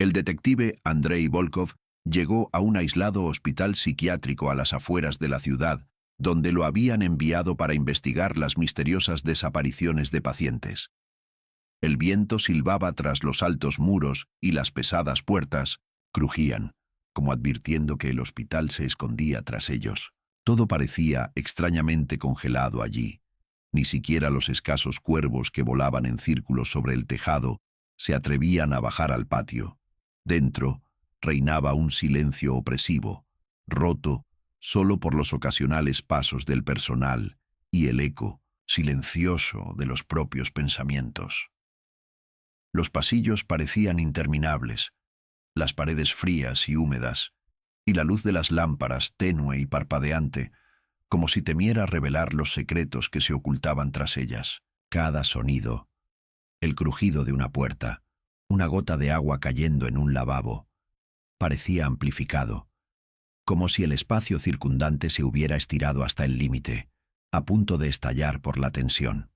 El detective Andrei Volkov llegó a un aislado hospital psiquiátrico a las afueras de la ciudad, donde lo habían enviado para investigar las misteriosas desapariciones de pacientes. El viento silbaba tras los altos muros y las pesadas puertas crujían, como advirtiendo que el hospital se escondía tras ellos. Todo parecía extrañamente congelado allí. Ni siquiera los escasos cuervos que volaban en círculos sobre el tejado se atrevían a bajar al patio. Dentro reinaba un silencio opresivo, roto solo por los ocasionales pasos del personal y el eco silencioso de los propios pensamientos. Los pasillos parecían interminables, las paredes frías y húmedas, y la luz de las lámparas tenue y parpadeante, como si temiera revelar los secretos que se ocultaban tras ellas. Cada sonido, el crujido de una puerta, una gota de agua cayendo en un lavabo, parecía amplificado, como si el espacio circundante se hubiera estirado hasta el límite, a punto de estallar por la tensión.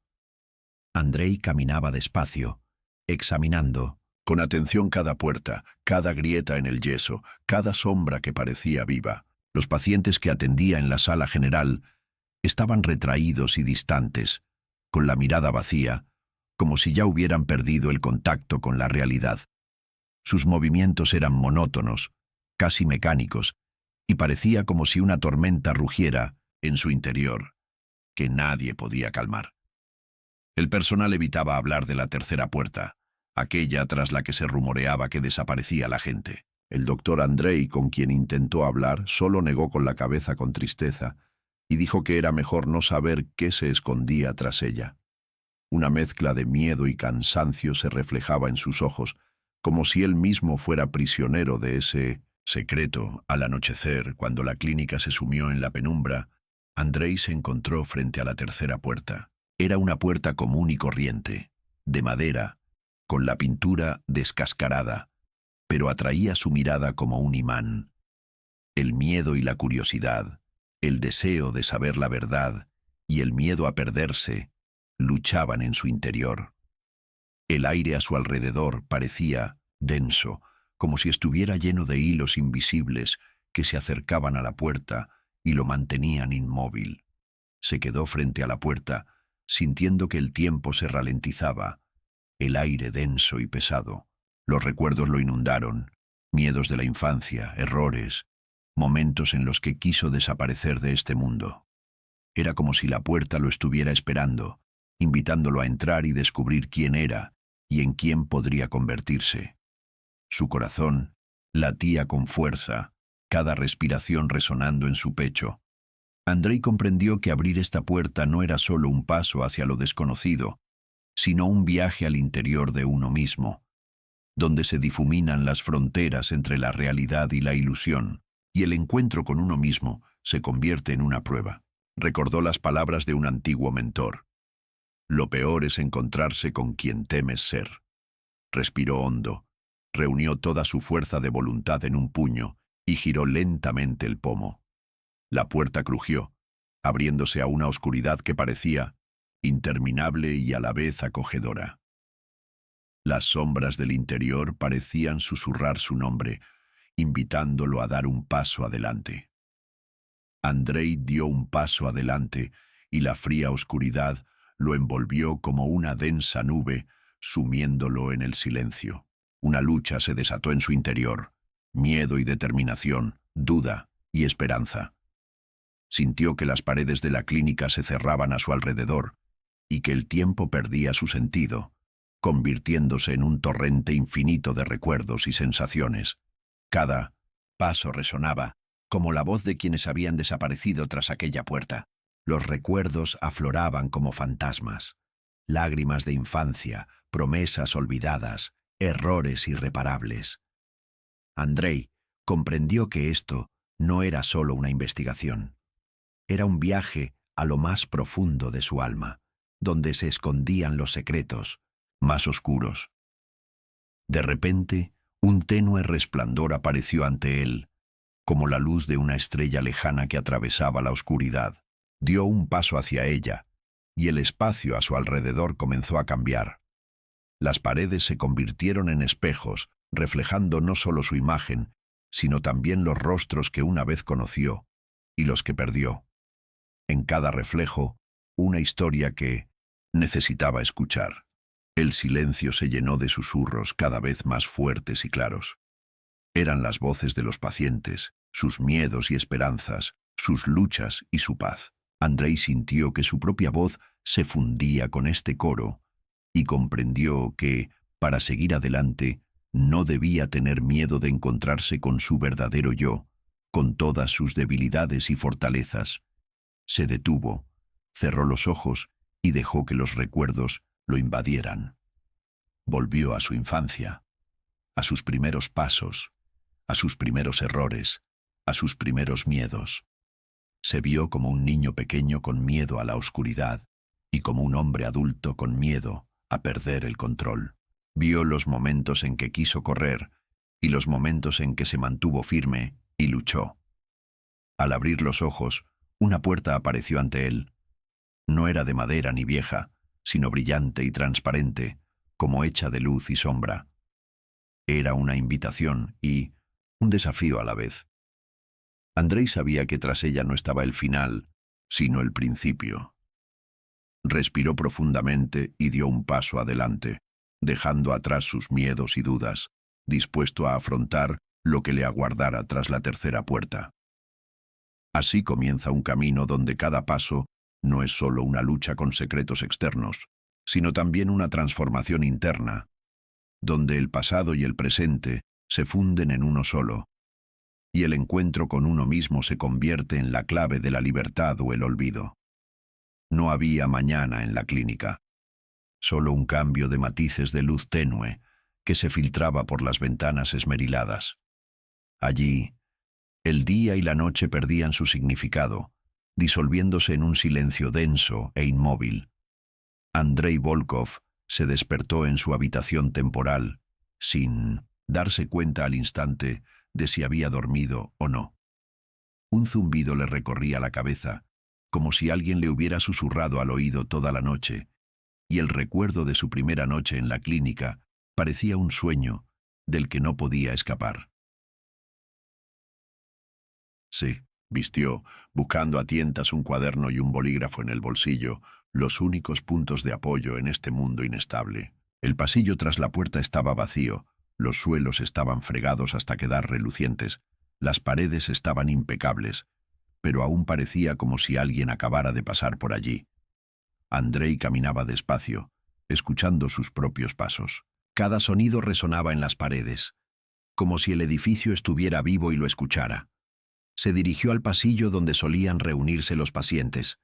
Andrei caminaba despacio, examinando con atención cada puerta, cada grieta en el yeso, cada sombra que parecía viva. Los pacientes que atendía en la sala general estaban retraídos y distantes, con la mirada vacía, como si ya hubieran perdido el contacto con la realidad. Sus movimientos eran monótonos, casi mecánicos, y parecía como si una tormenta rugiera en su interior, que nadie podía calmar. El personal evitaba hablar de la tercera puerta, aquella tras la que se rumoreaba que desaparecía la gente. El doctor Andrei, con quien intentó hablar, solo negó con la cabeza con tristeza y dijo que era mejor no saber qué se escondía tras ella. Una mezcla de miedo y cansancio se reflejaba en sus ojos, como si él mismo fuera prisionero de ese secreto. Al anochecer, cuando la clínica se sumió en la penumbra, Andrei se encontró frente a la tercera puerta. Era una puerta común y corriente, de madera, con la pintura descascarada, pero atraía su mirada como un imán. El miedo y la curiosidad, el deseo de saber la verdad y el miedo a perderse, luchaban en su interior. El aire a su alrededor parecía denso, como si estuviera lleno de hilos invisibles que se acercaban a la puerta y lo mantenían inmóvil. Se quedó frente a la puerta, sintiendo que el tiempo se ralentizaba, el aire denso y pesado. Los recuerdos lo inundaron, miedos de la infancia, errores, momentos en los que quiso desaparecer de este mundo. Era como si la puerta lo estuviera esperando, invitándolo a entrar y descubrir quién era y en quién podría convertirse. Su corazón latía con fuerza, cada respiración resonando en su pecho. Andrei comprendió que abrir esta puerta no era solo un paso hacia lo desconocido, sino un viaje al interior de uno mismo, donde se difuminan las fronteras entre la realidad y la ilusión, y el encuentro con uno mismo se convierte en una prueba. Recordó las palabras de un antiguo mentor: «Lo peor es encontrarse con quien temes ser». Respiró hondo, reunió toda su fuerza de voluntad en un puño y giró lentamente el pomo. La puerta crujió, abriéndose a una oscuridad que parecía interminable y a la vez acogedora. Las sombras del interior parecían susurrar su nombre, invitándolo a dar un paso adelante. Andrei dio un paso adelante y la fría oscuridad lo envolvió como una densa nube, sumiéndolo en el silencio. Una lucha se desató en su interior, miedo y determinación, duda y esperanza. Sintió que las paredes de la clínica se cerraban a su alrededor y que el tiempo perdía su sentido, convirtiéndose en un torrente infinito de recuerdos y sensaciones. Cada paso resonaba como la voz de quienes habían desaparecido tras aquella puerta. Los recuerdos afloraban como fantasmas, lágrimas de infancia, promesas olvidadas, errores irreparables. Andrei comprendió que esto no era solo una investigación. Era un viaje a lo más profundo de su alma, donde se escondían los secretos más oscuros. De repente, un tenue resplandor apareció ante él, como la luz de una estrella lejana que atravesaba la oscuridad. Dio un paso hacia ella, y el espacio a su alrededor comenzó a cambiar. Las paredes se convirtieron en espejos, reflejando no solo su imagen, sino también los rostros que una vez conoció y los que perdió. En cada reflejo, una historia que necesitaba escuchar. El silencio se llenó de susurros cada vez más fuertes y claros. Eran las voces de los pacientes, sus miedos y esperanzas, sus luchas y su paz. Andrei sintió que su propia voz se fundía con este coro y comprendió que, para seguir adelante, no debía tener miedo de encontrarse con su verdadero yo, con todas sus debilidades y fortalezas. Se detuvo, cerró los ojos y dejó que los recuerdos lo invadieran. Volvió a su infancia, a sus primeros pasos, a sus primeros errores, a sus primeros miedos. Se vio como un niño pequeño con miedo a la oscuridad y como un hombre adulto con miedo a perder el control. Vio los momentos en que quiso correr y los momentos en que se mantuvo firme y luchó. Al abrir los ojos, una puerta apareció ante él. No era de madera ni vieja, sino brillante y transparente, como hecha de luz y sombra. Era una invitación y un desafío a la vez. Andrei sabía que tras ella no estaba el final, sino el principio. Respiró profundamente y dio un paso adelante, dejando atrás sus miedos y dudas, dispuesto a afrontar lo que le aguardara tras la tercera puerta. Así comienza un camino donde cada paso no es solo una lucha con secretos externos, sino también una transformación interna, donde el pasado y el presente se funden en uno solo, y el encuentro con uno mismo se convierte en la clave de la libertad o el olvido. No había mañana en la clínica, solo un cambio de matices de luz tenue que se filtraba por las ventanas esmeriladas. Allí, el día y la noche perdían su significado, disolviéndose en un silencio denso e inmóvil. Andrei Volkov se despertó en su habitación temporal, sin darse cuenta al instante de si había dormido o no. Un zumbido le recorría la cabeza, como si alguien le hubiera susurrado al oído toda la noche, y el recuerdo de su primera noche en la clínica parecía un sueño del que no podía escapar. Sí, vistió, buscando a tientas un cuaderno y un bolígrafo en el bolsillo, los únicos puntos de apoyo en este mundo inestable. El pasillo tras la puerta estaba vacío, los suelos estaban fregados hasta quedar relucientes, las paredes estaban impecables, pero aún parecía como si alguien acabara de pasar por allí. Andrei caminaba despacio, escuchando sus propios pasos. Cada sonido resonaba en las paredes, como si el edificio estuviera vivo y lo escuchara. Se dirigió al pasillo donde solían reunirse los pacientes,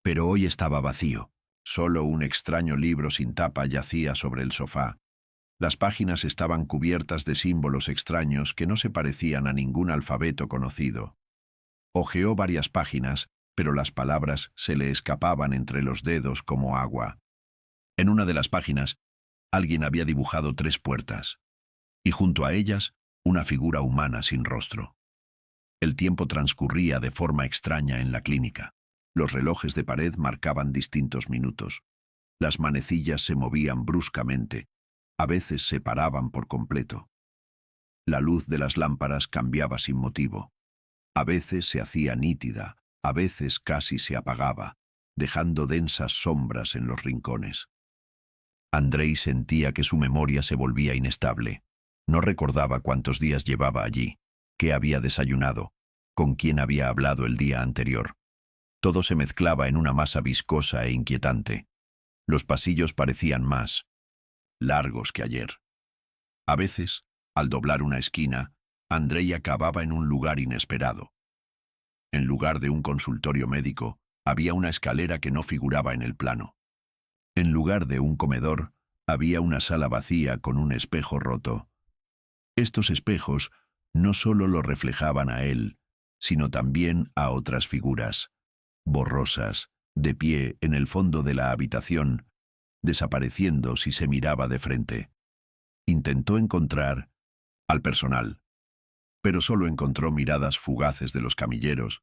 pero hoy estaba vacío. Solo un extraño libro sin tapa yacía sobre el sofá. Las páginas estaban cubiertas de símbolos extraños que no se parecían a ningún alfabeto conocido. Hojeó varias páginas, pero las palabras se le escapaban entre los dedos como agua. En una de las páginas, alguien había dibujado 3 puertas, y junto a ellas, una figura humana sin rostro. El tiempo transcurría de forma extraña en la clínica. Los relojes de pared marcaban distintos minutos. Las manecillas se movían bruscamente, a veces se paraban por completo. La luz de las lámparas cambiaba sin motivo. A veces se hacía nítida, a veces casi se apagaba, dejando densas sombras en los rincones. Andrei sentía que su memoria se volvía inestable. No recordaba cuántos días llevaba allí, qué había desayunado, con quién había hablado el día anterior. Todo se mezclaba en una masa viscosa e inquietante. Los pasillos parecían más largos que ayer. A veces, al doblar una esquina, Andrei acababa en un lugar inesperado. En lugar de un consultorio médico, había una escalera que no figuraba en el plano. En lugar de un comedor, había una sala vacía con un espejo roto. Estos espejos no solo lo reflejaban a él, sino también a otras figuras, borrosas, de pie en el fondo de la habitación, desapareciendo si se miraba de frente. Intentó encontrar al personal, pero solo encontró miradas fugaces de los camilleros,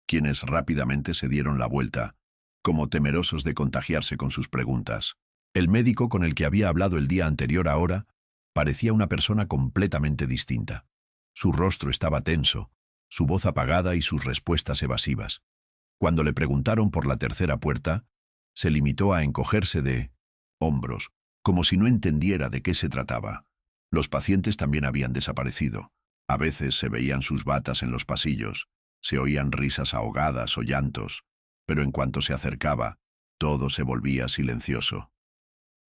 quienes rápidamente se dieron la vuelta, como temerosos de contagiarse con sus preguntas. El médico con el que había hablado el día anterior ahora Parecía una persona completamente distinta. Su rostro estaba tenso, su voz apagada y sus respuestas evasivas. Cuando le preguntaron por la tercera puerta, se limitó a encogerse de hombros, como si no entendiera de qué se trataba. Los pacientes también habían desaparecido. A veces se veían sus batas en los pasillos, se oían risas ahogadas o llantos, pero en cuanto se acercaba, todo se volvía silencioso.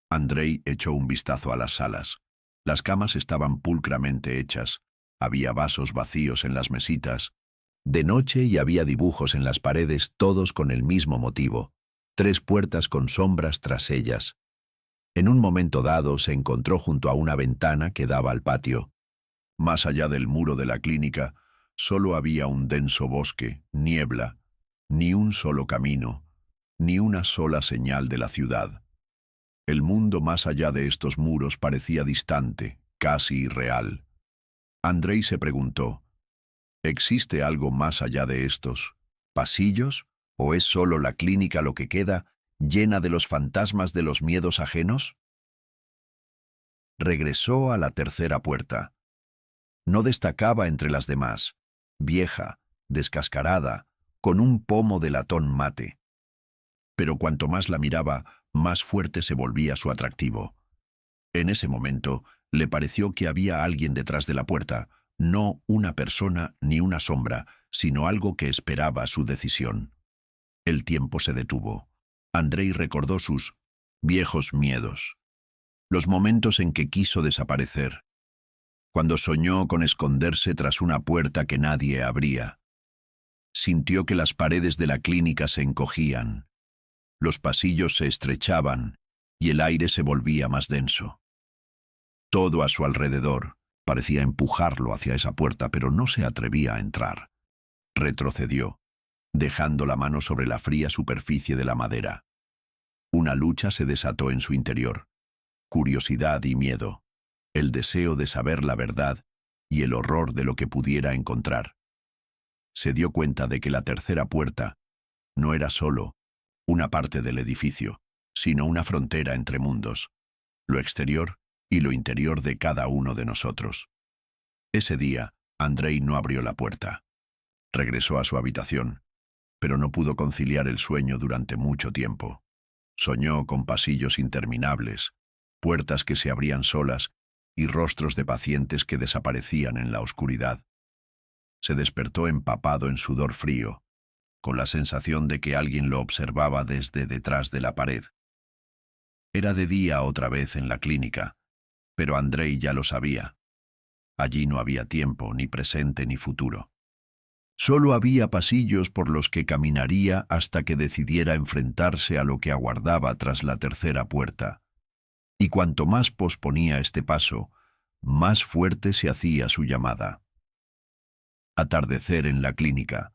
Andrei echó un vistazo a las salas. Las camas estaban pulcramente hechas, había vasos vacíos en las mesitas. De noche y había dibujos en las paredes, todos con el mismo motivo, 3 puertas con sombras tras ellas. En un momento dado se encontró junto a una ventana que daba al patio. Más allá del muro de la clínica, solo había un denso bosque, niebla, ni un solo camino, ni una sola señal de la ciudad. El mundo más allá de estos muros parecía distante, casi irreal. Andrei se preguntó, ¿existe algo más allá de estos pasillos? ¿O es solo la clínica lo que queda, llena de los fantasmas de los miedos ajenos? Regresó a la tercera puerta. No destacaba entre las demás, vieja, descascarada, con un pomo de latón mate. Pero cuanto más la miraba, más fuerte se volvía su atractivo. En ese momento, le pareció que había alguien detrás de la puerta, no una persona ni una sombra, sino algo que esperaba su decisión. El tiempo se detuvo. Andrei recordó sus viejos miedos, los momentos en que quiso desaparecer, cuando soñó con esconderse tras una puerta que nadie abría. Sintió que las paredes de la clínica se encogían, los pasillos se estrechaban y el aire se volvía más denso. Todo a su alrededor parecía empujarlo hacia esa puerta, pero no se atrevía a entrar. Retrocedió, dejando la mano sobre la fría superficie de la madera. Una lucha se desató en su interior. Curiosidad y miedo, el deseo de saber la verdad y el horror de lo que pudiera encontrar. Se dio cuenta de que la tercera puerta no era solo una parte del edificio, sino una frontera entre mundos, lo exterior y lo interior de cada uno de nosotros. Ese día, Andrei no abrió la puerta. Regresó a su habitación, pero no pudo conciliar el sueño durante mucho tiempo. Soñó con pasillos interminables, puertas que se abrían solas y rostros de pacientes que desaparecían en la oscuridad. Se despertó empapado en sudor frío, con la sensación de que alguien lo observaba desde detrás de la pared. Era de día otra vez en la clínica, pero Andrei ya lo sabía. Allí no había tiempo, ni presente ni futuro. Solo había pasillos por los que caminaría hasta que decidiera enfrentarse a lo que aguardaba tras la tercera puerta. Y cuanto más posponía este paso, más fuerte se hacía su llamada. Atardecer en la clínica.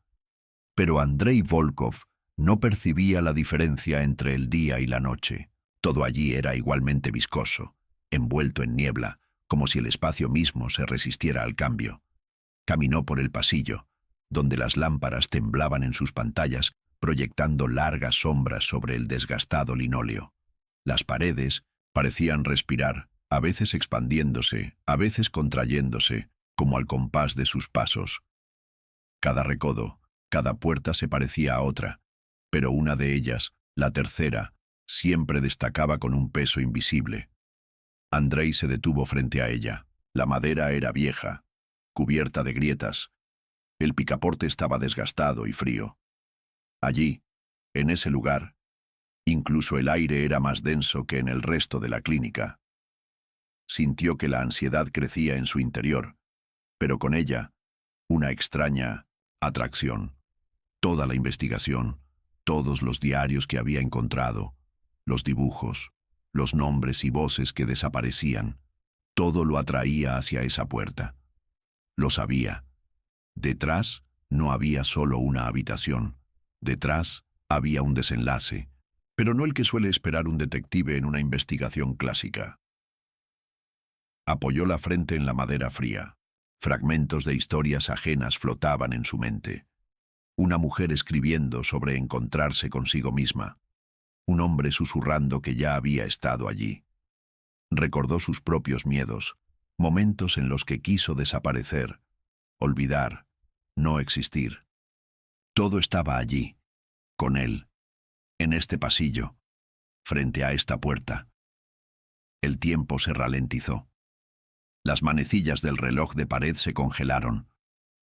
Pero Andrei Volkov no percibía la diferencia entre el día y la noche. Todo allí era igualmente viscoso, envuelto en niebla, como si el espacio mismo se resistiera al cambio. Caminó por el pasillo, donde las lámparas temblaban en sus pantallas, proyectando largas sombras sobre el desgastado linóleo. Las paredes parecían respirar, a veces expandiéndose, a veces contrayéndose, como al compás de sus pasos. Cada recodo, cada puerta se parecía a otra, pero una de ellas, la tercera, siempre destacaba con un peso invisible. Andrei se detuvo frente a ella. La madera era vieja, cubierta de grietas. El picaporte estaba desgastado y frío. Allí, en ese lugar, incluso el aire era más denso que en el resto de la clínica. Sintió que la ansiedad crecía en su interior, pero con ella, una extraña atracción. Toda la investigación, todos los diarios que había encontrado, los dibujos, los nombres y voces que desaparecían, todo lo atraía hacia esa puerta. Lo sabía. Detrás no había solo una habitación. Detrás había un desenlace, pero no el que suele esperar un detective en una investigación clásica. Apoyó la frente en la madera fría. Fragmentos de historias ajenas flotaban en su mente. Una mujer escribiendo sobre encontrarse consigo misma. Un hombre susurrando que ya había estado allí. Recordó sus propios miedos, momentos en los que quiso desaparecer, olvidar, no existir. Todo estaba allí, con él, en este pasillo, frente a esta puerta. El tiempo se ralentizó. Las manecillas del reloj de pared se congelaron.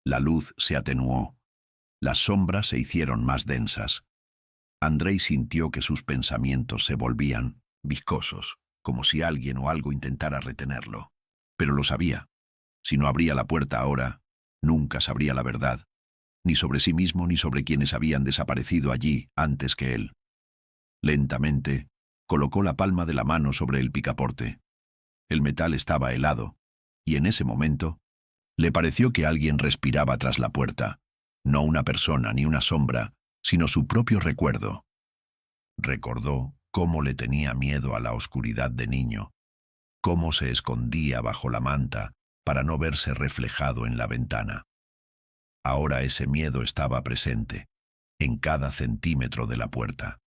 La luz se atenuó. Las sombras se hicieron más densas. Andrei sintió que sus pensamientos se volvían viscosos, como si alguien o algo intentara retenerlo. Pero lo sabía. Si no abría la puerta ahora, nunca sabría la verdad, ni sobre sí mismo ni sobre quienes habían desaparecido allí antes que él. Lentamente, colocó la palma de la mano sobre el picaporte. El metal estaba helado, y en ese momento, le pareció que alguien respiraba tras la puerta, no una persona ni una sombra, sino su propio recuerdo. Recordó cómo le tenía miedo a la oscuridad de niño, cómo se escondía bajo la manta para no verse reflejado en la ventana. Ahora ese miedo estaba presente, en cada centímetro de la puerta.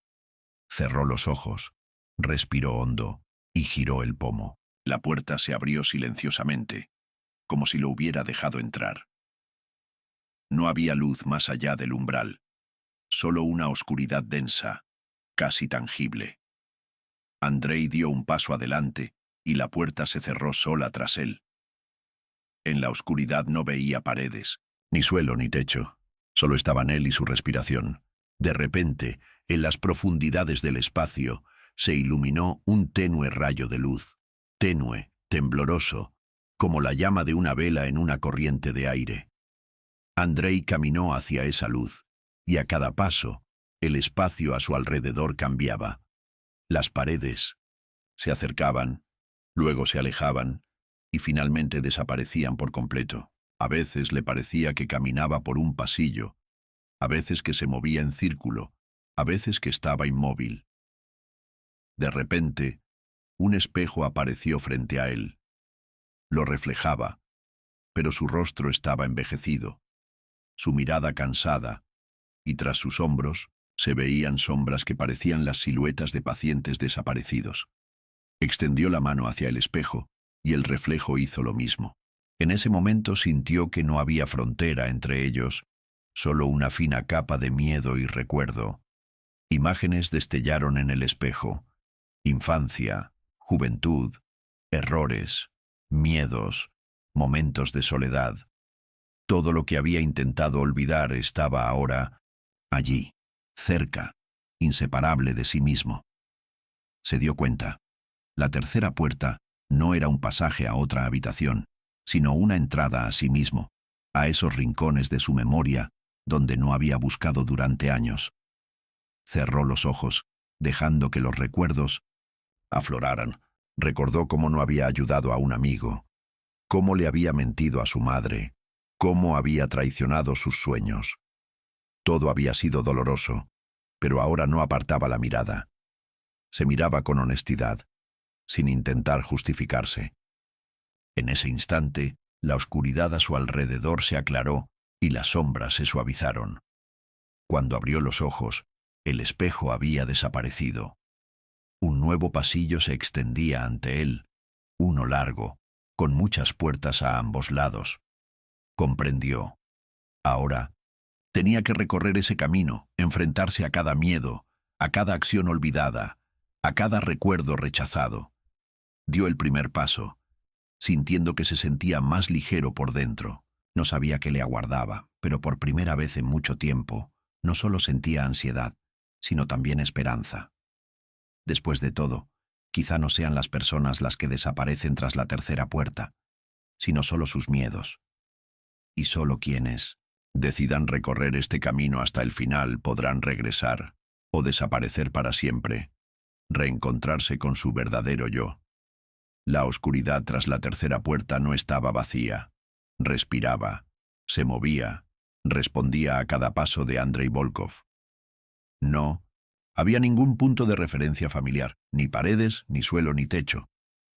Cerró los ojos, respiró hondo y giró el pomo. La puerta se abrió silenciosamente, como si lo hubiera dejado entrar. No había luz más allá del umbral, solo una oscuridad densa, casi tangible. Andrei dio un paso adelante y la puerta se cerró sola tras él. En la oscuridad no veía paredes, ni suelo ni techo, solo estaban él y su respiración. De repente, en las profundidades del espacio, se iluminó un tenue rayo de luz, tenue, tembloroso, como la llama de una vela en una corriente de aire. Andrei caminó hacia esa luz, y a cada paso, el espacio a su alrededor cambiaba. Las paredes se acercaban, luego se alejaban, y finalmente desaparecían por completo. A veces le parecía que caminaba por un pasillo, a veces que se movía en círculo, a veces que estaba inmóvil. De repente, un espejo apareció frente a él. Lo reflejaba, pero su rostro estaba envejecido, su mirada cansada, y tras sus hombros se veían sombras que parecían las siluetas de pacientes desaparecidos. Extendió la mano hacia el espejo, y el reflejo hizo lo mismo. En ese momento sintió que no había frontera entre ellos, solo una fina capa de miedo y recuerdo. Imágenes destellaron en el espejo. Infancia, juventud, errores, miedos, momentos de soledad. Todo lo que había intentado olvidar estaba ahora allí, cerca, inseparable de sí mismo. Se dio cuenta. La tercera puerta no era un pasaje a otra habitación, sino una entrada a sí mismo, a esos rincones de su memoria donde no había buscado durante años. Cerró los ojos, dejando que los recuerdos afloraran. Recordó cómo no había ayudado a un amigo, cómo le había mentido a su madre, cómo había traicionado sus sueños. Todo había sido doloroso, pero ahora no apartaba la mirada. Se miraba con honestidad, sin intentar justificarse. En ese instante, la oscuridad a su alrededor se aclaró y las sombras se suavizaron. Cuando abrió los ojos, el espejo había desaparecido. Un nuevo pasillo se extendía ante él, uno largo, con muchas puertas a ambos lados. Comprendió. Ahora, tenía que recorrer ese camino, enfrentarse a cada miedo, a cada acción olvidada, a cada recuerdo rechazado. Dio el primer paso, sintiendo que se sentía más ligero por dentro. No sabía qué le aguardaba, pero por primera vez en mucho tiempo, no solo sentía ansiedad, sino también esperanza. Después de todo, quizá no sean las personas las que desaparecen tras la tercera puerta, sino solo sus miedos. Y solo quienes decidan recorrer este camino hasta el final podrán regresar o desaparecer para siempre, reencontrarse con su verdadero yo. La oscuridad tras la tercera puerta no estaba vacía. Respiraba, se movía, respondía a cada paso de Andrei Volkov. No había ningún punto de referencia familiar, ni paredes, ni suelo, ni techo.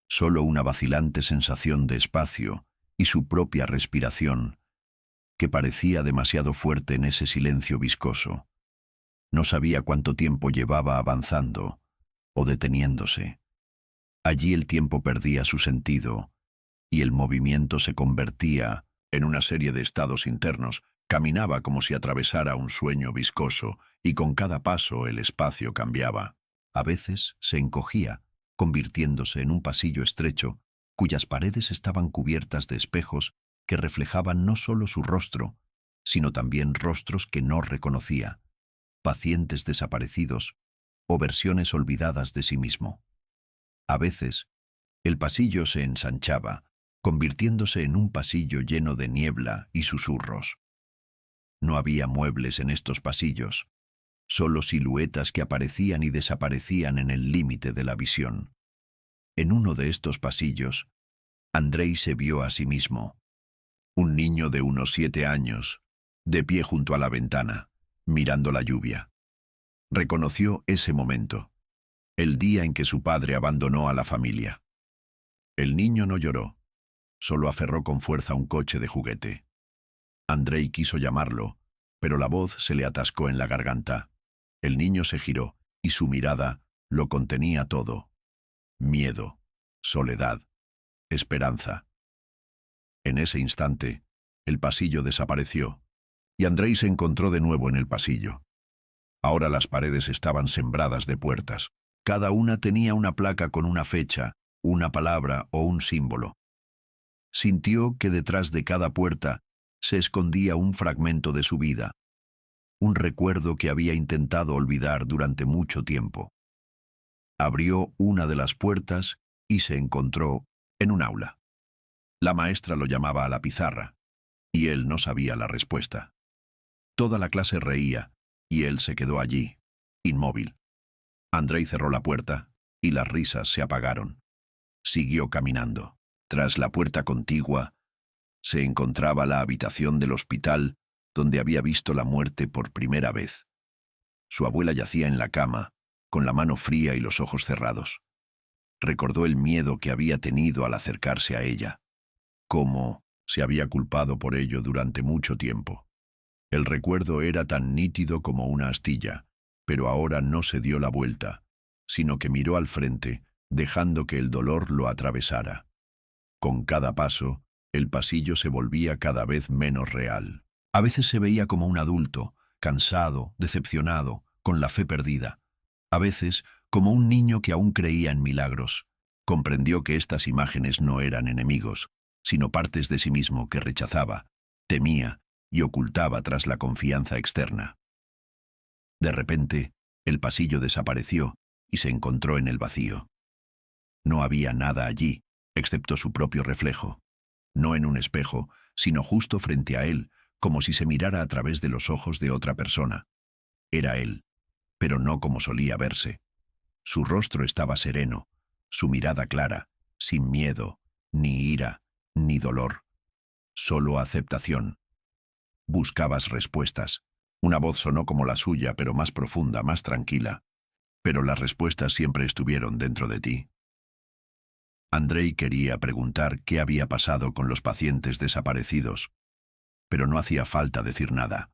Solo una vacilante sensación de espacio y su propia respiración, que parecía demasiado fuerte en ese silencio viscoso. No sabía cuánto tiempo llevaba avanzando o deteniéndose. Allí el tiempo perdía su sentido y el movimiento se convertía en una serie de estados internos. Caminaba como si atravesara un sueño viscoso y con cada paso el espacio cambiaba. A veces se encogía, convirtiéndose en un pasillo estrecho cuyas paredes estaban cubiertas de espejos que reflejaban no solo su rostro, sino también rostros que no reconocía, pacientes desaparecidos o versiones olvidadas de sí mismo. A veces, el pasillo se ensanchaba, convirtiéndose en un pasillo lleno de niebla y susurros. No había muebles en estos pasillos, solo siluetas que aparecían y desaparecían en el límite de la visión. En uno de estos pasillos, Andrei se vio a sí mismo, un niño de unos 7 años, de pie junto a la ventana, mirando la lluvia. Reconoció ese momento, el día en que su padre abandonó a la familia. El niño no lloró, solo aferró con fuerza un coche de juguete. Andrei quiso llamarlo, pero la voz se le atascó en la garganta. El niño se giró, y su mirada lo contenía todo. Miedo, soledad, esperanza. En ese instante, el pasillo desapareció, y Andrei se encontró de nuevo en el pasillo. Ahora las paredes estaban sembradas de puertas. Cada una tenía una placa con una fecha, una palabra o un símbolo. Sintió que detrás de cada puerta se escondía un fragmento de su vida, un recuerdo que había intentado olvidar durante mucho tiempo. Abrió una de las puertas y se encontró en un aula. La maestra lo llamaba a la pizarra, y él no sabía la respuesta. Toda la clase reía, y él se quedó allí, inmóvil. Andrei cerró la puerta, y las risas se apagaron. Siguió caminando. Tras la puerta contigua, se encontraba la habitación del hospital donde había visto la muerte por primera vez. Su abuela yacía en la cama, con la mano fría y los ojos cerrados. Recordó el miedo que había tenido al acercarse a ella, cómo se había culpado por ello durante mucho tiempo. El recuerdo era tan nítido como una astilla, pero ahora no se dio la vuelta, sino que miró al frente, dejando que el dolor lo atravesara. Con cada paso, el pasillo se volvía cada vez menos real. A veces se veía como un adulto, cansado, decepcionado, con la fe perdida. A veces, como un niño que aún creía en milagros. Comprendió que estas imágenes no eran enemigos, sino partes de sí mismo que rechazaba, temía y ocultaba tras la confianza externa. De repente, el pasillo desapareció y se encontró en el vacío. No había nada allí, excepto su propio reflejo. No en un espejo, sino justo frente a él, como si se mirara a través de los ojos de otra persona. Era él, pero no como solía verse. Su rostro estaba sereno, su mirada clara, sin miedo, ni ira, ni dolor. Solo aceptación. Buscabas respuestas. Una voz sonó como la suya, pero más profunda, más tranquila. Pero las respuestas siempre estuvieron dentro de ti. Andrei quería preguntar qué había pasado con los pacientes desaparecidos, pero no hacía falta decir nada.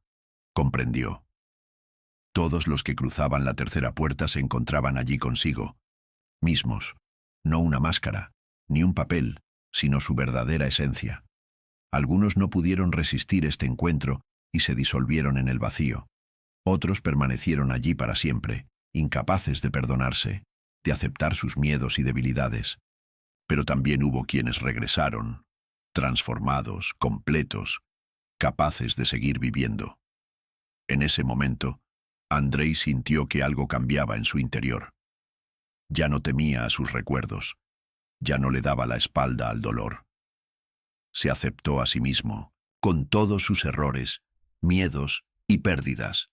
Comprendió. Todos los que cruzaban la tercera puerta se encontraban allí consigo, mismos. No una máscara, ni un papel, sino su verdadera esencia. Algunos no pudieron resistir este encuentro y se disolvieron en el vacío. Otros permanecieron allí para siempre, incapaces de perdonarse, de aceptar sus miedos y debilidades. Pero también hubo quienes regresaron, transformados, completos, capaces de seguir viviendo. En ese momento, Andrei sintió que algo cambiaba en su interior. Ya no temía a sus recuerdos, ya no le daba la espalda al dolor. Se aceptó a sí mismo, con todos sus errores, miedos y pérdidas.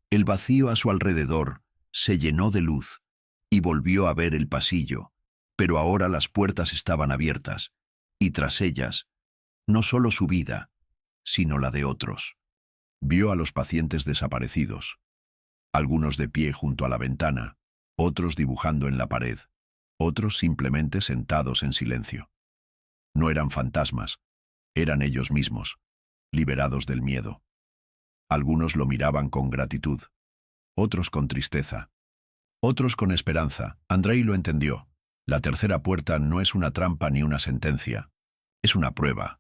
El vacío a su alrededor se llenó de luz y volvió a ver el pasillo, pero ahora las puertas estaban abiertas, y tras ellas, no solo su vida, sino la de otros. Vio a los pacientes desaparecidos, algunos de pie junto a la ventana, otros dibujando en la pared, otros simplemente sentados en silencio. No eran fantasmas, eran ellos mismos, liberados del miedo. Algunos lo miraban con gratitud, otros con tristeza, otros con esperanza. Andrei lo entendió. La tercera puerta no es una trampa ni una sentencia. Es una prueba,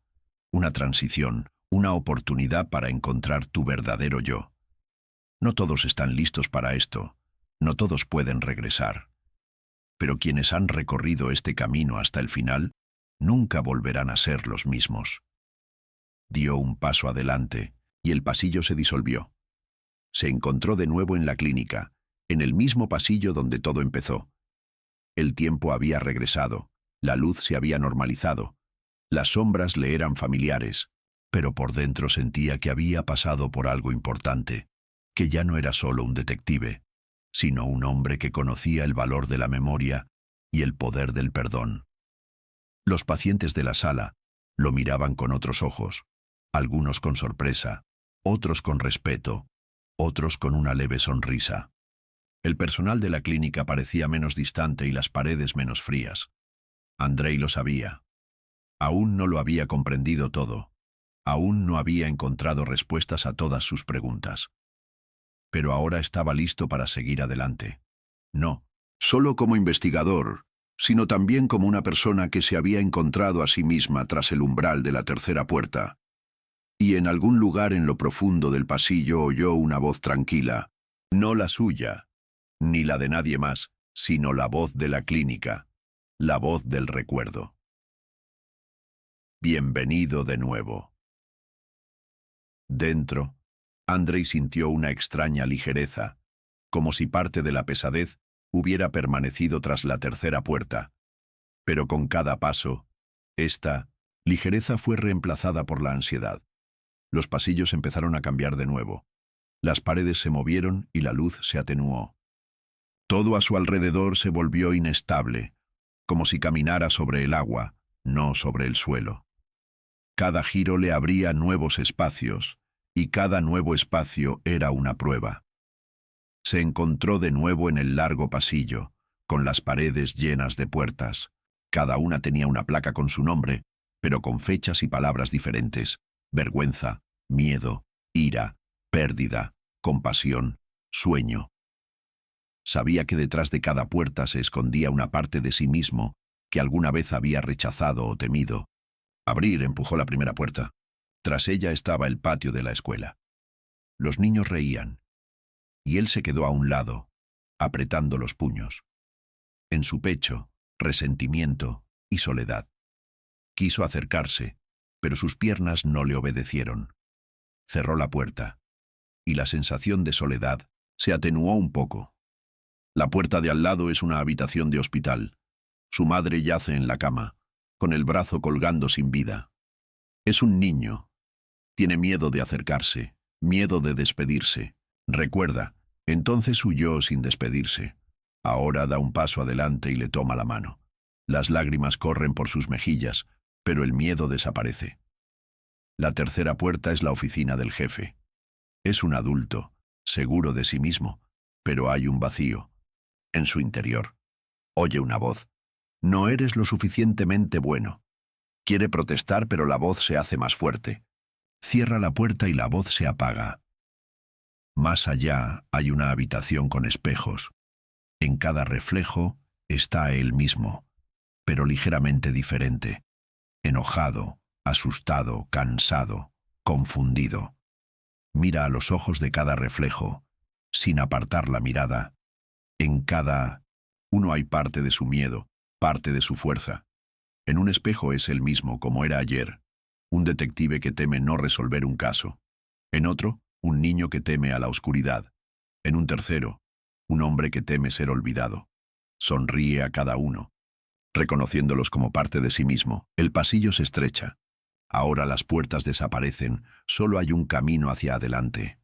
una transición, una oportunidad para encontrar tu verdadero yo. No todos están listos para esto, no todos pueden regresar. Pero quienes han recorrido este camino hasta el final, nunca volverán a ser los mismos. Dio un paso adelante y el pasillo se disolvió. Se encontró de nuevo en la clínica, en el mismo pasillo donde todo empezó. El tiempo había regresado, la luz se había normalizado, las sombras le eran familiares, pero por dentro sentía que había pasado por algo importante, que ya no era solo un detective, sino un hombre que conocía el valor de la memoria y el poder del perdón. Los pacientes de la sala lo miraban con otros ojos, algunos con sorpresa, otros con respeto, otros con una leve sonrisa. El personal de la clínica parecía menos distante y las paredes menos frías. Andrei lo sabía. Aún no lo había comprendido todo. Aún no había encontrado respuestas a todas sus preguntas. Pero ahora estaba listo para seguir adelante. No, solo como investigador, sino también como una persona que se había encontrado a sí misma tras el umbral de la tercera puerta. Y en algún lugar en lo profundo del pasillo oyó una voz tranquila, no la suya, ni la de nadie más, sino la voz de la clínica, la voz del recuerdo. Bienvenido de nuevo. Dentro, Andrei sintió una extraña ligereza, como si parte de la pesadez hubiera permanecido tras la tercera puerta. Pero con cada paso, esta ligereza fue reemplazada por la ansiedad. Los pasillos empezaron a cambiar de nuevo. Las paredes se movieron y la luz se atenuó. Todo a su alrededor se volvió inestable, como si caminara sobre el agua, no sobre el suelo. Cada giro le abría nuevos espacios, y cada nuevo espacio era una prueba. Se encontró de nuevo en el largo pasillo, con las paredes llenas de puertas. Cada una tenía una placa con su nombre, pero con fechas y palabras diferentes: vergüenza, miedo, ira, pérdida, compasión, sueño. Sabía que detrás de cada puerta se escondía una parte de sí mismo que alguna vez había rechazado o temido. Abrir empujó la primera puerta. Tras ella estaba el patio de la escuela. Los niños reían, y él se quedó a un lado, apretando los puños. En su pecho, resentimiento y soledad. Quiso acercarse, pero sus piernas no le obedecieron. Cerró la puerta, y la sensación de soledad se atenuó un poco. La puerta de al lado es una habitación de hospital. Su madre yace en la cama, con el brazo colgando sin vida. Es un niño. Tiene miedo de acercarse, miedo de despedirse. Recuerda, entonces huyó sin despedirse. Ahora da un paso adelante y le toma la mano. Las lágrimas corren por sus mejillas, pero el miedo desaparece. La tercera puerta es la oficina del jefe. Es un adulto, seguro de sí mismo, pero hay un vacío. En su interior. Oye una voz. No eres lo suficientemente bueno. Quiere protestar, pero la voz se hace más fuerte. Cierra la puerta y la voz se apaga. Más allá hay una habitación con espejos. En cada reflejo está él mismo, pero ligeramente diferente. Enojado, asustado, cansado, confundido. Mira a los ojos de cada reflejo, sin apartar la mirada. En cada uno hay parte de su miedo, parte de su fuerza. En un espejo es él mismo, como era ayer, un detective que teme no resolver un caso. En otro, un niño que teme a la oscuridad. En un tercero, un hombre que teme ser olvidado. Sonríe a cada uno, reconociéndolos como parte de sí mismo. El pasillo se estrecha. Ahora las puertas desaparecen, solo hay un camino hacia adelante.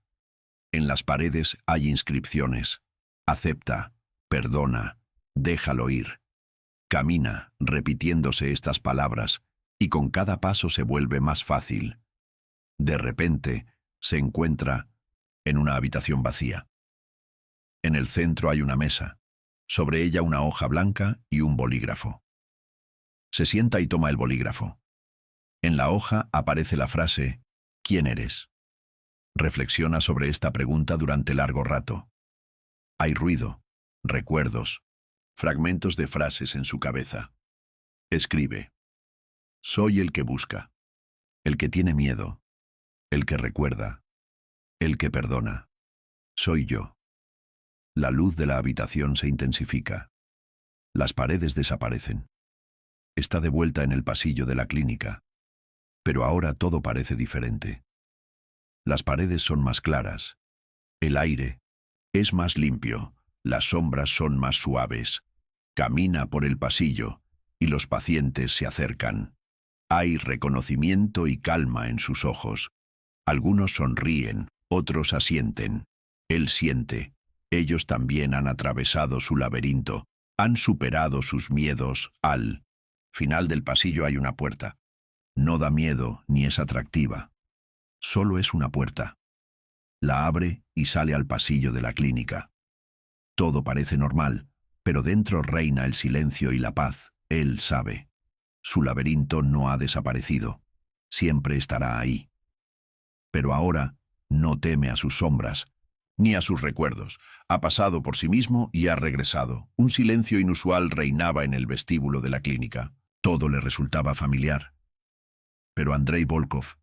En las paredes hay inscripciones. Acepta, perdona, déjalo ir. Camina, repitiéndose estas palabras, y con cada paso se vuelve más fácil. De repente, se encuentra en una habitación vacía. En el centro hay una mesa, sobre ella una hoja blanca y un bolígrafo. Se sienta y toma el bolígrafo. En la hoja aparece la frase, ¿quién eres? Reflexiona sobre esta pregunta durante largo rato. Hay ruido, recuerdos, fragmentos de frases en su cabeza. Escribe: soy el que busca, el que tiene miedo, el que recuerda, el que perdona. Soy yo. La luz de la habitación se intensifica. Las paredes desaparecen. Está de vuelta en el pasillo de la clínica. Pero ahora todo parece diferente. Las paredes son más claras. El aire es más limpio. Las sombras son más suaves. Camina por el pasillo y los pacientes se acercan. Hay reconocimiento y calma en sus ojos. Algunos sonríen, otros asienten. Él siente. Ellos también han atravesado su laberinto, han superado sus miedos. Al final del pasillo hay una puerta. No da miedo ni es atractiva. Solo es una puerta. La abre y sale al pasillo de la clínica. Todo parece normal, pero dentro reina el silencio y la paz. Él sabe. Su laberinto no ha desaparecido. Siempre estará ahí. Pero ahora no teme a sus sombras, ni a sus recuerdos. Ha pasado por sí mismo y ha regresado. Un silencio inusual reinaba en el vestíbulo de la clínica. Todo le resultaba familiar. Pero Andrei Volkov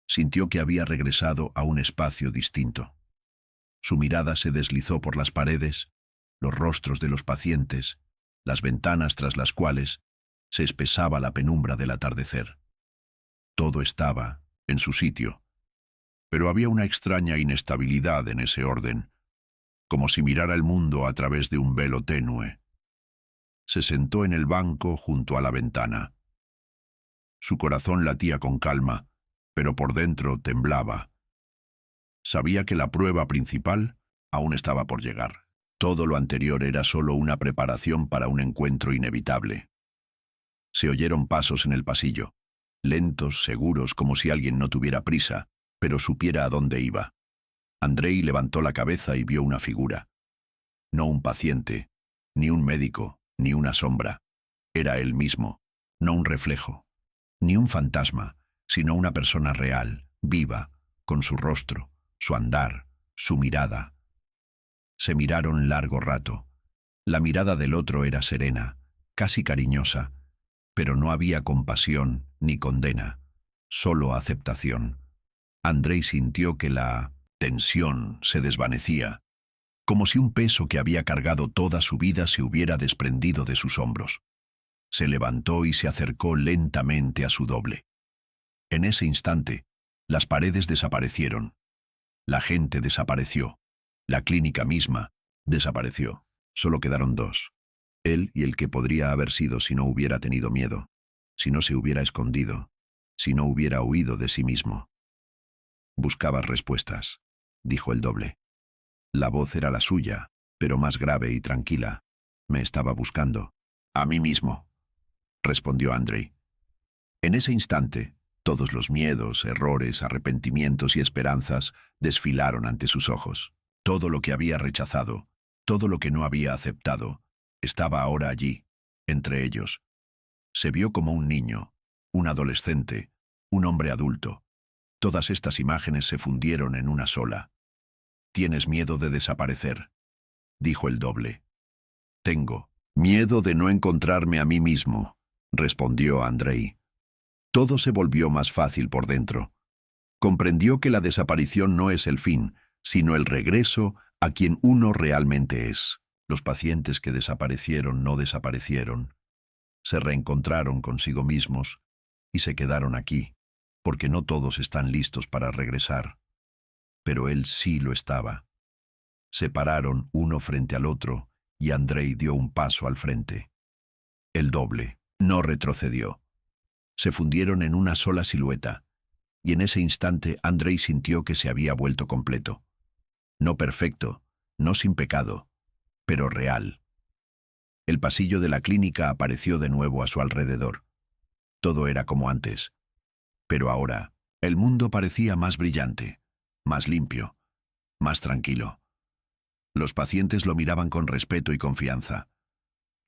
sintió que había regresado a un espacio distinto. Su mirada se deslizó por las paredes, los rostros de los pacientes, las ventanas tras las cuales se espesaba la penumbra del atardecer. Todo estaba en su sitio, pero había una extraña inestabilidad en ese orden, como si mirara el mundo a través de un velo tenue. Se sentó en el banco junto a la ventana. Su corazón latía con calma, pero por dentro temblaba. Sabía que la prueba principal aún estaba por llegar. Todo lo anterior era solo una preparación para un encuentro inevitable. Se oyeron pasos en el pasillo, lentos, seguros, como si alguien no tuviera prisa, pero supiera a dónde iba. Andrei levantó la cabeza y vio una figura. No un paciente, ni un médico, ni una sombra. Era él mismo, no un reflejo, ni un fantasma, sino una persona real, viva, con su rostro, su andar, su mirada. Se miraron largo rato. La mirada del otro era serena, casi cariñosa, pero no había compasión ni condena, solo aceptación. Andrei sintió que la tensión se desvanecía, como si un peso que había cargado toda su vida se hubiera desprendido de sus hombros. Se levantó y se acercó lentamente a su doble. En ese instante, las paredes desaparecieron. La gente desapareció. La clínica misma desapareció. Solo quedaron dos. Él y el que podría haber sido si no hubiera tenido miedo, si no se hubiera escondido, si no hubiera huido de sí mismo. Buscabas respuestas, dijo el doble. La voz era la suya, pero más grave y tranquila. Me estaba buscando. A mí mismo, respondió Andrei. En ese instante, todos los miedos, errores, arrepentimientos y esperanzas desfilaron ante sus ojos. Todo lo que había rechazado, todo lo que no había aceptado, estaba ahora allí, entre ellos. Se vio como un niño, un adolescente, un hombre adulto. Todas estas imágenes se fundieron en una sola. «Tienes miedo de desaparecer», dijo el doble. «Tengo miedo de no encontrarme a mí mismo», respondió Andrei. Todo se volvió más fácil por dentro. Comprendió que la desaparición no es el fin, sino el regreso a quien uno realmente es. Los pacientes que desaparecieron no desaparecieron. Se reencontraron consigo mismos y se quedaron aquí, porque no todos están listos para regresar. Pero él sí lo estaba. Se pararon uno frente al otro y Andrei dio un paso al frente. El doble no retrocedió. Se fundieron en una sola silueta, y en ese instante Andrei sintió que se había vuelto completo. No perfecto, no sin pecado, pero real. El pasillo de la clínica apareció de nuevo a su alrededor. Todo era como antes, pero ahora el mundo parecía más brillante, más limpio, más tranquilo. Los pacientes lo miraban con respeto y confianza.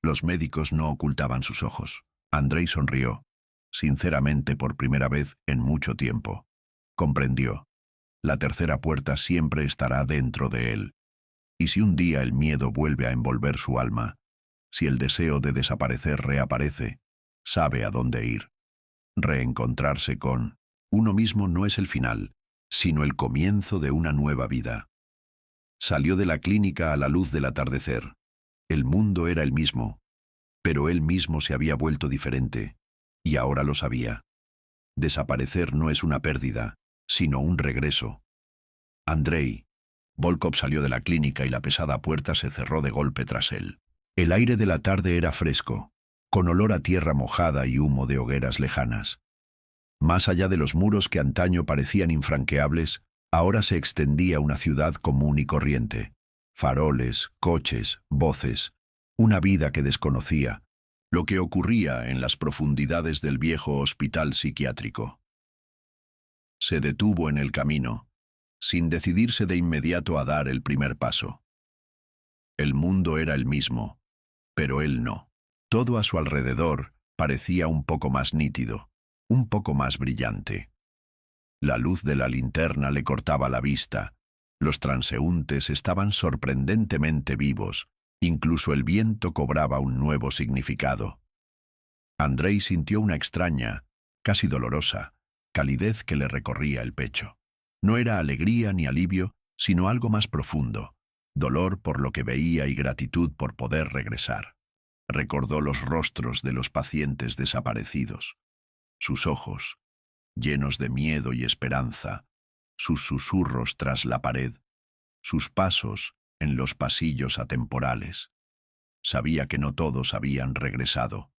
Los médicos no ocultaban sus ojos. Andrei sonrió, sinceramente por primera vez en mucho tiempo. Comprendió. La tercera puerta siempre estará dentro de él. Y si un día el miedo vuelve a envolver su alma, Si el deseo de desaparecer reaparece, sabe a dónde ir. Reencontrarse con uno mismo no es el final, sino el comienzo de una nueva vida. Salió de la clínica a la luz del atardecer. El mundo era el mismo, pero él mismo se había vuelto diferente, y ahora lo sabía. Desaparecer no es una pérdida, sino un regreso. Andrei. Volkov salió de la clínica y la pesada puerta se cerró de golpe tras él. El aire de la tarde era fresco, con olor a tierra mojada y humo de hogueras lejanas. Más allá de los muros que antaño parecían infranqueables, ahora se extendía una ciudad común y corriente. Faroles, coches, voces, una vida que desconocía, lo que ocurría en las profundidades del viejo hospital psiquiátrico. Se detuvo en el camino, sin decidirse de inmediato a dar el primer paso. El mundo era el mismo, pero él no. Todo a su alrededor parecía un poco más nítido, un poco más brillante. La luz de la linterna le cortaba la vista, los transeúntes estaban sorprendentemente vivos, incluso el viento cobraba un nuevo significado. Andrei sintió una extraña, casi dolorosa, calidez que le recorría el pecho. No era alegría ni alivio, sino algo más profundo, dolor por lo que veía y gratitud por poder regresar. Recordó los rostros de los pacientes desaparecidos, sus ojos, llenos de miedo y esperanza, sus susurros tras la pared, sus pasos en los pasillos atemporales. Sabía que no todos habían regresado.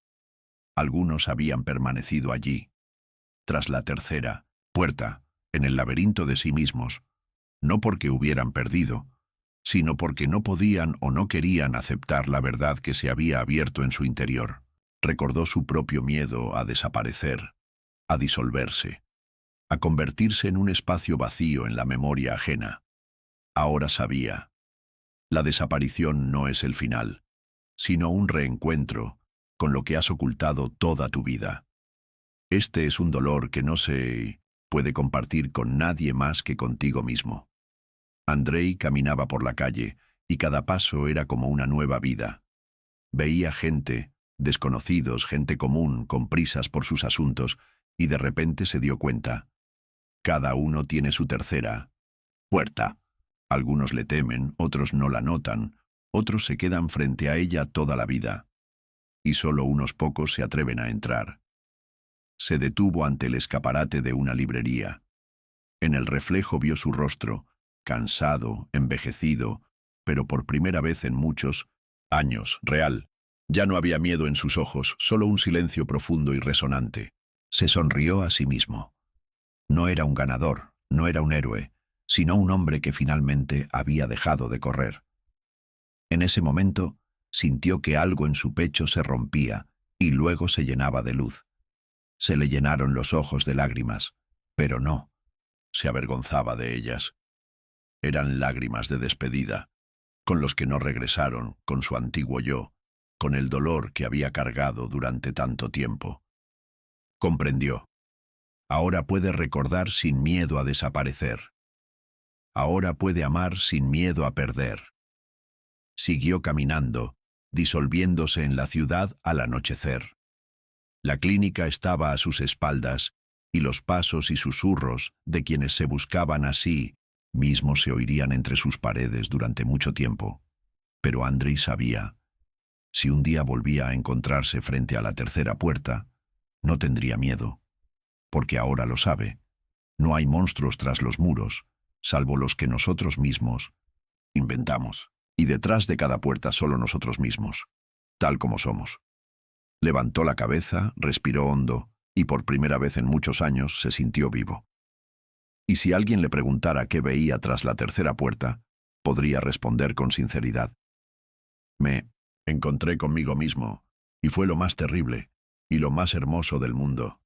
Algunos habían permanecido allí, tras la tercera puerta, en el laberinto de sí mismos, no porque hubieran perdido, sino porque no podían o no querían aceptar la verdad que se había abierto en su interior. Recordó su propio miedo a desaparecer, a disolverse, a convertirse en un espacio vacío en la memoria ajena. Ahora sabía. La desaparición no es el final, sino un reencuentro con lo que has ocultado toda tu vida. Este es un dolor que no se puede compartir con nadie más que contigo mismo. Andrei caminaba por la calle y cada paso era como una nueva vida. Veía gente, desconocidos, gente común, con prisas por sus asuntos, y de repente se dio cuenta. Cada uno tiene su tercera puerta. Algunos le temen, otros no la notan, otros se quedan frente a ella toda la vida. Y solo unos pocos se atreven a entrar. Se detuvo ante el escaparate de una librería. En el reflejo vio su rostro, cansado, envejecido, pero por primera vez en muchos años, real. Ya no había miedo en sus ojos, solo un silencio profundo y resonante. Se sonrió a sí mismo. No era un ganador, no era un héroe, sino un hombre que finalmente había dejado de correr. En ese momento, sintió que algo en su pecho se rompía y luego se llenaba de luz. Se le llenaron los ojos de lágrimas, pero no, se avergonzaba de ellas. Eran lágrimas de despedida, con los que no regresaron, con su antiguo yo, con el dolor que había cargado durante tanto tiempo. Comprendió. Ahora puede recordar sin miedo a desaparecer. Ahora puede amar sin miedo a perder. Siguió caminando, disolviéndose en la ciudad al anochecer. La clínica estaba a sus espaldas, y los pasos y susurros de quienes se buscaban a sí mismos se oirían entre sus paredes durante mucho tiempo. Pero Andrei sabía, si un día volvía a encontrarse frente a la tercera puerta, no tendría miedo, porque ahora lo sabe. No hay monstruos tras los muros, salvo los que nosotros mismos inventamos, y detrás de cada puerta solo nosotros mismos, tal como somos. Levantó la cabeza, respiró hondo, y por primera vez en muchos años se sintió vivo. Y si alguien le preguntara qué veía tras la tercera puerta, podría responder con sinceridad. Me encontré conmigo mismo, y fue lo más terrible y lo más hermoso del mundo.